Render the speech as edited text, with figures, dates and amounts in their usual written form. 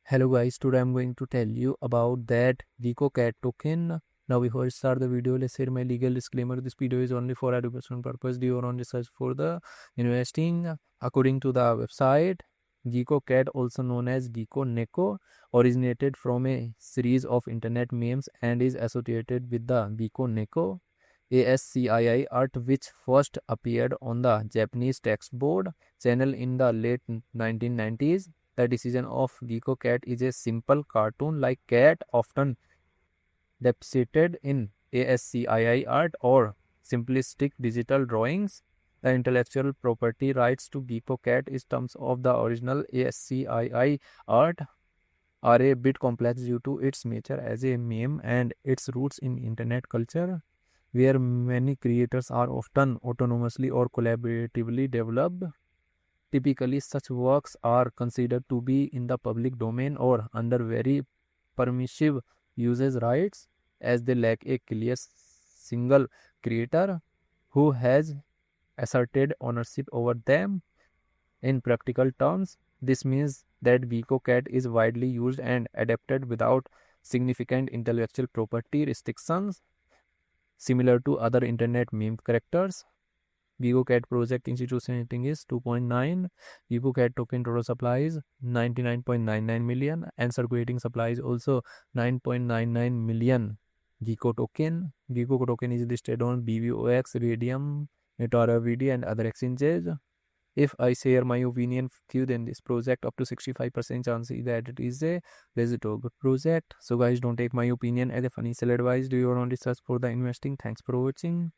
Hello guys, today I'm going to tell you about that Giko Cat token. Now before I start the video, let's share my legal disclaimer. This video is only for education purpose. Do your own research for the investing. According to the website, Giko Cat, also known as Giko Neko, originated from a series of internet memes and is associated with the Giko Neko ASCII art, which first appeared on the Japanese text board channel in the late 1990s. The decision of Giko Cat is a simple cartoon-like cat, often depicted in ASCII art or simplistic digital drawings. The intellectual property rights to Giko Cat in terms of the original ASCII art are a bit complex due to its nature as a meme and its roots in internet culture, where many creators are often autonomously or collaboratively developed. Typically, such works are considered to be in the public domain or under very permissive usage rights, as they lack a clear single creator who has asserted ownership over them. In practical terms, this means that Giko Cat is widely used and adapted without significant intellectual property restrictions, similar to other internet meme characters. Giko Cat project institution rating is 2.9. Giko Cat token total supply is 99.99 million and circulating supply is also 9.99 million. Giko token. Giko token is listed on BVOX, Radium, Netara VD and other exchanges. If I share my opinion with you, then this project up to 65% chance is that it is a legit or good project. So guys, don't take my opinion as a financial advice. Do your own research for the investing. Thanks for watching.